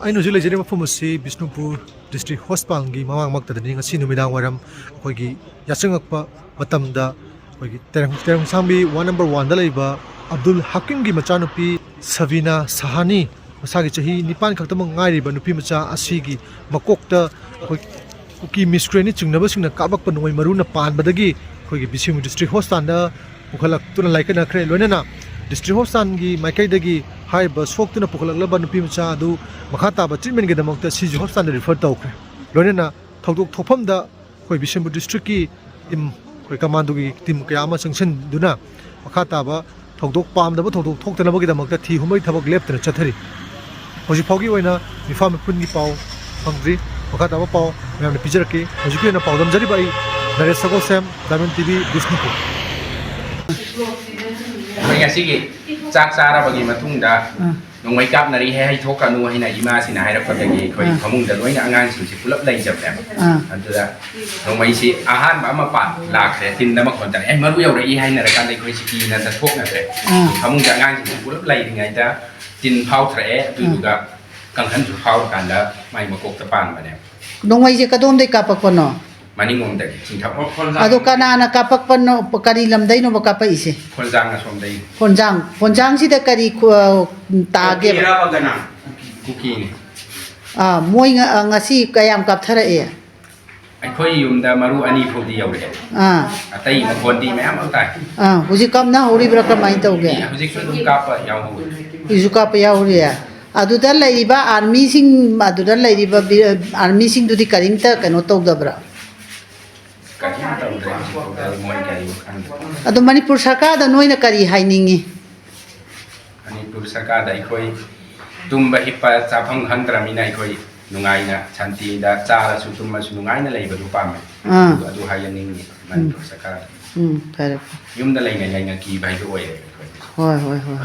ꯑꯩꯅ ꯍꯧꯖꯤꯛ ꯂꯩꯖꯔꯤꯕ ꯃꯐꯝ ꯑꯁꯤ ꯕꯤꯁꯅꯨꯄꯨꯔ ꯗꯤꯁꯇ꯭ꯔꯤꯛ ꯍꯣꯁꯄꯤꯇꯥꯜꯒꯤ ꯃꯃꯥꯡꯃꯛꯇꯗꯅꯤ ꯉꯁꯤ ꯅꯨꯃꯤꯗꯥꯡ ꯋꯥꯏꯔꯝ ꯑꯩꯈꯣꯏꯒꯤ ꯌꯥꯆꯪꯉꯛꯄ ꯃꯇꯝꯗ ꯑꯩꯈꯣꯏꯒꯤ ꯇꯦꯔꯪꯁꯥꯡꯕꯤ ꯋꯥꯔꯗ ꯅꯝꯕꯔ 1ꯗ ꯂꯩꯕ ꯑꯕꯗꯨꯜ ꯍꯥꯀꯤꯝꯒꯤ ꯃꯆꯥꯅꯨꯄꯤ ꯁꯕꯤꯅꯥ ꯁꯍꯥꯅꯤ ꯃꯁꯥꯒꯤ ꯆꯍꯤ 9 ꯈꯛꯇꯃꯛ ꯉꯥꯏꯔꯤꯕ ꯅꯨꯄꯤ ꯃꯆꯥ ꯑꯁꯤꯒꯤ ꯃꯀꯣꯛꯇ ꯑꯩꯈꯣꯏ ꯀꯨꯀꯤ ꯃꯤꯁꯀ꯭ꯔꯦꯟꯅꯤ ꯆꯤꯡꯅꯕꯁꯤꯡꯅ ꯀꯥꯞꯂꯛꯄ ꯅꯣꯡꯃꯩ ꯃꯔꯨꯅ ꯄꯥꯟꯕꯗꯒꯤ ꯑꯩꯈꯣꯏꯒꯤ ꯕꯤꯁꯅꯨꯄꯨꯔ ꯗꯤꯁꯇ꯭ꯔꯤꯛ ꯍꯣꯁꯄꯤꯇꯥꯜꯗ ꯄꯨꯈꯠꯂꯛꯇꯨꯅ ꯂꯥꯏꯀꯠꯅꯈ꯭ꯔꯦ ꯂꯣꯏꯅꯅ ꯗꯤꯁꯇ꯭ꯔꯤꯛ ꯍꯣꯁꯄꯤꯇꯥꯜꯒꯤ ꯃꯥꯏꯀꯩꯗꯒꯤ ꯍꯥꯏꯔꯤꯕ ꯁꯣꯛꯇꯨꯅ ꯄꯨꯈꯠꯂꯛꯂꯕ ꯅꯨꯄꯤ ꯃꯆꯥ ꯑꯗꯨ ꯃꯈꯥ ꯇꯥꯕ ꯇ꯭ꯔꯤꯠꯃꯦꯟꯒꯤꯗꯃꯛꯇ ꯁꯤꯖꯤ ꯍꯣꯁꯄꯤꯇꯥꯜꯗ ꯔꯤꯐꯔ ꯇꯧꯈ꯭ꯔꯦ ꯂꯣꯏꯅꯅ ꯊꯧꯗꯣꯛ ꯊꯣꯛꯐꯝꯗ ꯑꯩꯈꯣꯏ ꯕꯤꯁꯅꯨꯄꯨꯔ ꯗꯤꯁꯇ꯭ꯔꯤꯛꯀꯤ ꯇꯤꯝ ꯑꯩꯈꯣꯏ ꯀꯃꯥꯟꯗꯣꯒꯤ ꯇꯤꯝ ꯀꯌꯥ ꯑꯃ ꯆꯪꯁꯤꯟꯗꯨꯅ ꯃꯈꯥ ꯇꯥꯕ ꯄꯥꯝꯗꯕ ꯊꯧꯗꯣꯛ ꯊꯣꯛꯇꯅꯕꯒꯤꯗꯃꯛꯇ ꯊꯤ ꯍꯨꯝꯕꯒꯤ ꯊꯕꯛ ꯂꯦꯞꯇꯅ ꯆꯠꯊꯔꯤ ꯍꯧꯖꯤꯛ ꯐꯥꯎꯒꯤ ꯑꯣꯏꯅ ꯃꯤꯐꯝ ꯃꯤꯄꯨꯟꯒꯤ ꯄꯥꯎ ꯐꯪꯗ꯭ꯔꯤ ꯃꯈꯥ ꯇꯥꯕ ꯄꯥꯎ ꯃꯌꯥꯝꯅ ꯄꯤꯖꯔꯛꯀꯦ ꯍꯧꯖꯤꯛꯀꯤ ꯑꯣꯏꯅ ꯄꯥꯎꯗꯝꯖꯔꯤꯕ ꯑꯩ ꯅꯔꯦꯁ ꯁꯒꯣꯜꯁꯦꯝ ꯗꯥꯏꯃꯟ ꯇꯤꯚꯤ ꯕꯤꯁꯅꯨꯄꯨꯔ ꯑꯩꯈꯣꯏ ꯉꯁꯤꯒꯤ ꯆꯥꯛ ꯆꯥꯔꯕꯒꯤ ꯃꯇꯨꯡꯗ ꯅꯣꯡꯃꯩ ꯀꯥꯞꯅꯔꯤ ꯍꯩ ꯊꯣꯛꯀꯅꯨ ꯍꯥꯏꯅ ꯏꯃꯥꯁꯤꯅ ꯍꯥꯏꯔꯛꯄꯗꯒꯤ ꯑꯩꯈꯣꯏ ꯐꯃꯨꯡꯗ ꯂꯣꯏꯅ ꯑꯉꯥꯡꯁꯤꯡꯁꯤ ꯄꯨꯂꯞ ꯂꯩꯖꯕꯅꯦꯕ ꯑꯗꯨꯗ ꯅꯣꯡꯃꯩꯁꯤ ꯑꯍꯥꯟꯕ ꯑꯃ ꯂꯥꯛꯈ꯭ꯔꯦ ꯇꯤꯟ ꯑꯃ ꯈꯣꯟꯇꯔꯦ ꯃꯔꯨ ꯌꯧꯔꯛꯏ ꯍꯥꯏꯅꯔꯀꯥꯟꯗ ꯑꯩꯈꯣꯏꯁꯤ ꯀꯤꯅ ꯆꯠꯊꯣꯛꯅꯈ꯭ꯔꯦ ꯐꯃꯨꯡꯗ ꯑꯉꯥꯡꯁꯤꯡꯁꯤ ꯄꯨꯂꯞ ꯂꯩꯔꯤꯉꯩꯗ ꯇꯤꯟ ꯐꯥꯎꯊꯔꯛꯑꯦ ꯑꯗꯨꯗꯨꯒ ꯀꯥꯡꯈꯟꯁꯨ ꯐꯥꯎꯔꯀꯥꯟꯗ ꯃꯥꯏ ꯃꯀꯣꯛꯇ ꯄꯥꯟꯕꯅꯦꯕ ꯅꯣꯡꯃꯩꯁꯦ ꯀꯗꯣꯝꯗꯩ ꯀꯥꯞꯄꯛꯄꯅꯣ ꯃꯅꯤꯡꯂꯣꯝꯗꯒꯤ ꯆꯤꯡꯊꯛ ꯑꯗꯣ ꯀꯅꯥꯅ ꯀꯥꯞꯄꯛꯄꯅꯣ ꯀꯔꯤ ꯂꯝꯗꯩꯅꯣꯕ ꯀꯥꯞꯄꯛꯏꯁꯦ ꯈꯣꯟꯖꯥꯡ ꯑꯁꯣꯝꯗꯒꯤ ꯈꯣꯟꯖꯥꯡꯁꯤꯗ ꯀꯔꯤ ꯇꯥꯒꯦꯕ ꯀꯨꯀꯤꯅꯤ ꯃꯣꯏ ꯉꯁꯤ ꯀꯌꯥꯝ ꯀꯥꯞꯊꯔꯛꯑꯦ ꯑꯩꯈꯣꯏ ꯌꯨꯝꯗ ꯃꯔꯨ 2 ꯐꯥꯎꯗꯤ ꯌꯧꯔꯛꯑꯦ ꯑꯇꯩ ꯃꯈꯣꯟꯗꯤ ꯃꯌꯥꯝ ꯑꯃ ꯇꯥꯏ ꯍꯧꯖꯤꯛ ꯀꯥꯞꯅꯍꯧꯔꯤꯕ꯭ꯔꯥ ꯀꯃꯥꯏꯅ ꯇꯧꯒꯦ ꯍꯧꯖꯤꯛꯁꯨ ꯑꯗꯨꯝ ꯀꯥꯞꯄ ꯌꯥꯎꯍꯧꯋꯤ ꯍꯧꯖꯤꯛꯁꯨ ꯀꯥꯞꯄ ꯌꯥꯎꯔꯤ ꯑꯗꯨꯗ ꯂꯩꯔꯤꯕ ꯑꯥꯔꯃꯤꯁꯤꯡꯗꯨꯗꯤ ꯀꯔꯤꯝꯇ ꯀꯩꯅꯣ ꯇꯧꯗꯕ꯭ꯔꯥ ꯀꯔꯤꯝ ꯇꯧꯗ꯭ꯔꯦ ꯍꯧꯖꯤꯛꯐꯥꯎꯗ ꯃꯣꯏ ꯀꯔꯤꯅꯣ ꯈꯪꯗꯦ ꯑꯗꯣ ꯃꯅꯤꯄꯨꯔ ꯁꯔꯀꯥꯔꯗ ꯅꯣꯏꯅ ꯀꯔꯤ ꯍꯥꯏꯅꯤꯡꯉꯤ ꯃꯅꯤꯄꯨꯔ ꯁꯔꯀꯥꯔꯗ ꯑꯩꯈꯣꯏ ꯇꯨꯝꯕ ꯍꯤꯞꯄ ꯆꯥꯐꯝ ꯈꯪꯗ꯭ꯔꯕꯅꯤꯅ ꯑꯩꯈꯣꯏ ꯅꯨꯡꯉꯥꯏꯅ ꯁꯥꯟꯇꯤꯗ ꯆꯥꯔꯁꯨ ꯇꯨꯝꯃꯁꯨ ꯅꯨꯡꯉꯥꯏꯅ ꯂꯩꯕꯗꯨ ꯄꯥꯝꯃꯦ ꯑꯗꯨ ꯍꯥꯏꯖꯅꯤꯡꯉꯤ ꯃꯅꯤꯄꯨꯔ ꯁꯔꯀꯥꯔꯗ ꯐꯔꯦ ꯌꯨꯝꯗ ꯂꯩꯅ ꯀꯤꯕ ꯍꯥꯏꯗꯨ ꯑꯣꯏꯔꯦ ꯑꯩꯈꯣꯏ ꯍꯣꯏ